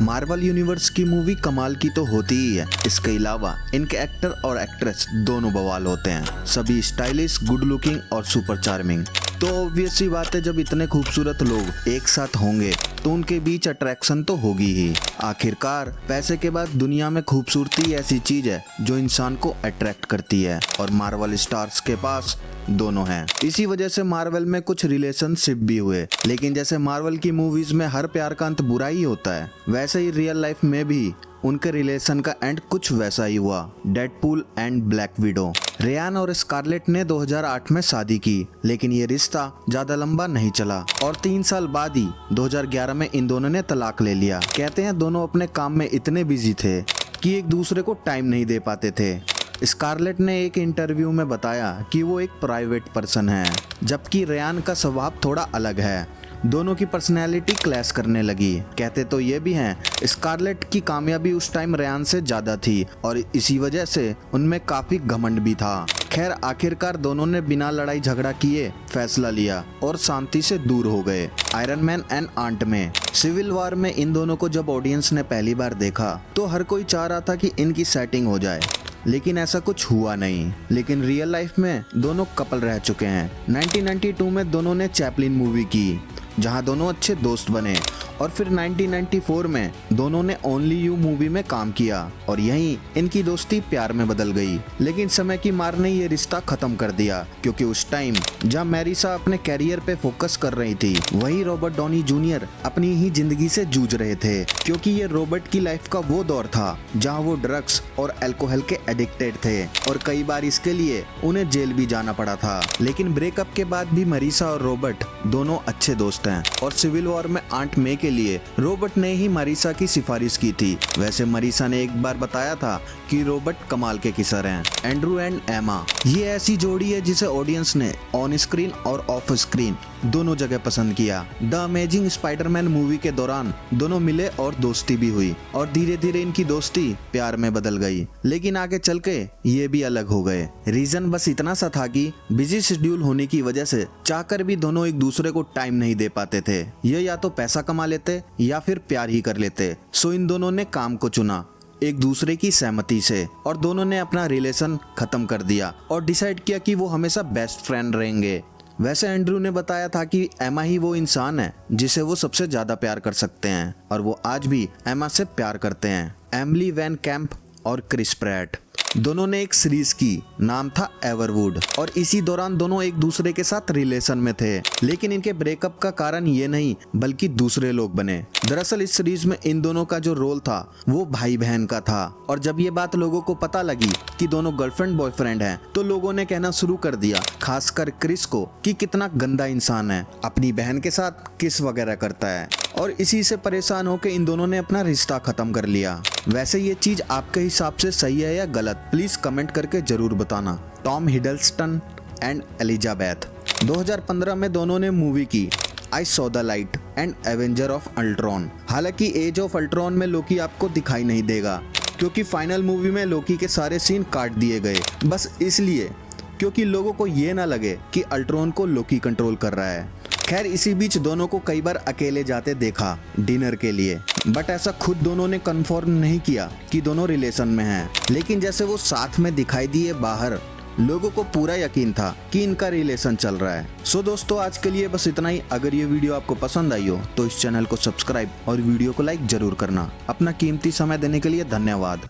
Marvel universe की movie कमाल की तो होती ही है, इसके अलावा इनके एक्टर और एक्ट्रेस दोनों बवाल होते हैं। सभी स्टाइलिश, गुड लुकिंग और सुपर चार्मिंग। तो ऑब्वियस सी बात है, जब इतने खूबसूरत लोग एक साथ होंगे तो उनके बीच अट्रैक्शन तो होगी ही। आखिरकार पैसे के बाद दुनिया में खूबसूरती ऐसी चीज है जो इंसान को अट्रैक्ट करती है, और मार्वल स्टार्स के पास दोनों हैं। इसी वजह से मार्वल में कुछ रिलेशनशिप भी हुए। लेकिन जैसे मार्वल की मूवीज में हर प्यार का अंत बुरा ही होता है, वैसे ही रियल लाइफ में भी उनके रिलेशन का एंड कुछ वैसा ही हुआ। Deadpool and Black Widow. Ryan और स्कारलेट ने 2008 में शादी की, लेकिन ये रिश्ता ज्यादा लंबा नहीं चला और 3 साल बाद ही 2011 में इन दोनों ने तलाक ले लिया। कहते हैं दोनों अपने काम में इतने बिजी थे कि एक दूसरे को टाइम नहीं दे पाते थे। स्कारलेट ने एक इंटरव्यू में बताया कि वो एक प्राइवेट पर्सन है, जबकि रेयान का स्वभाव थोड़ा अलग है। दोनों की पर्सनैलिटी क्लैश करने लगी। कहते तो ये भी हैं, स्कारलेट की कामयाबी उस टाइम रेयान से ज्यादा थी और इसी वजह से उनमें काफी घमंड भी था। खैर, आखिरकार दोनों ने बिना लड़ाई झगड़ा किए फैसला लिया और शांति से दूर हो गए। आयरन मैन एंड आंट में। सिविल वॉर में इन दोनों को जब ऑडियंस ने पहली बार देखा तो हर कोई चाह रहा था कि इनकी सेटिंग हो जाए, लेकिन ऐसा कुछ हुआ नहीं। लेकिन रियल लाइफ में दोनों कपल रह चुके हैं। 1992 में दोनों ने चैपलिन मूवी की, जहां दोनों अच्छे दोस्त बने, और फिर 1994 में दोनों ने ओनली यू मूवी में काम किया और यहीं इनकी दोस्ती प्यार में बदल गई। लेकिन समय की मार ने ये रिश्ता खत्म कर दिया, क्योंकि उस टाइम जब मैरिसा अपने कैरियर पे फोकस कर रही थी, वहीं रॉबर्ट डॉनी जूनियर अपनी ही जिंदगी से जूझ रहे थे, क्योंकि ये रॉबर्ट की लाइफ का वो दौर था जहाँ वो ड्रग्स और अल्कोहल के एडिक्टेड थे और कई बार इसके लिए उन्हें जेल भी जाना पड़ा था। लेकिन ब्रेकअप के बाद भी मैरिसा और रॉबर्ट दोनों अच्छे दोस्त हैं, और सिविल वॉर में आंट मे के लिए रॉबर्ट ने ही मैरिसा की सिफारिश की थी। वैसे मैरिसा ने एक बार बताया था कि रॉबर्ट कमाल के किसर हैं। एंड्रू एंड एमा, ये ऐसी जोड़ी है जिसे ऑडियंस ने ऑन स्क्रीन और ऑफ स्क्रीन दोनों जगह पसंद किया। द अमेजिंग स्पाइडरमैन मूवी के दौरान दोनों मिले और दोस्ती भी हुई, और धीरे धीरे इनकी दोस्ती प्यार में बदल गई। लेकिन आगे चल के ये भी अलग हो गए। रीजन बस इतना सा था कि बिजी शेड्यूल होने की वजह से चाहकर भी दोनों एक दूसरे को टाइम नहीं दे पाते थे। ये या तो पैसा कमा लेते या फिर प्यार ही कर लेते। सो इन दोनों ने काम को चुना एक दूसरे की सहमति से, और दोनों ने अपना रिलेशन खत्म कर दिया और डिसाइड किया कि वो हमेशा बेस्ट फ्रेंड रहेंगे। वैसे एंड्रू ने बताया था कि एमा ही वो इंसान है जिसे वो सबसे ज्यादा प्यार कर सकते हैं, और वो आज भी एमा से प्यार करते हैं। एमिली वैन कैंप और क्रिस प्रैट दोनों ने एक सीरीज की, नाम था एवरवुड, और इसी दौरान दोनों एक दूसरे के साथ रिलेशन में थे। लेकिन इनके ब्रेकअप का कारण ये नहीं बल्कि दूसरे लोग बने। दरअसल इस सीरीज में इन दोनों का जो रोल था वो भाई बहन का था, और जब ये बात लोगों को पता लगी कि दोनों गर्लफ्रेंड बॉयफ्रेंड हैं, तो लोगों ने कहना शुरू कर दिया, खासकर क्रिस को, कि कितना गंदा इंसान है, अपनी बहन के साथ किस वगैरह करता है। और इसी से परेशान होकर इन दोनों ने अपना रिश्ता खत्म कर लिया। वैसे ये चीज आपके हिसाब से सही है या गलत, प्लीज कमेंट करके जरूर बताना। Tom Hiddleston and Elizabeth. 2015 में दोनों ने मूवी की I saw the light and Avenger of Ultron. हालांकि एज ऑफ अल्ट्रॉन में लोकी आपको दिखाई नहीं देगा, क्योंकि फाइनल मूवी में लोकी के सारे सीन काट दिए गए, बस इसलिए क्योंकि लोगों को ये ना लगे कि अल्ट्रॉन को लोकी कंट्रोल कर रहा है। खैर, इसी बीच दोनों को कई बार अकेले जाते देखा डिनर के लिए, बट ऐसा खुद दोनों ने कंफर्म नहीं किया कि दोनों रिलेशन में हैं। लेकिन जैसे वो साथ में दिखाई दिए बाहर, लोगों को पूरा यकीन था कि इनका रिलेशन चल रहा है। सो दोस्तों, आज के लिए बस इतना ही। अगर ये वीडियो आपको पसंद आई हो तो इस चैनल को सब्सक्राइब और वीडियो को लाइक जरूर करना। अपना कीमती समय देने के लिए धन्यवाद।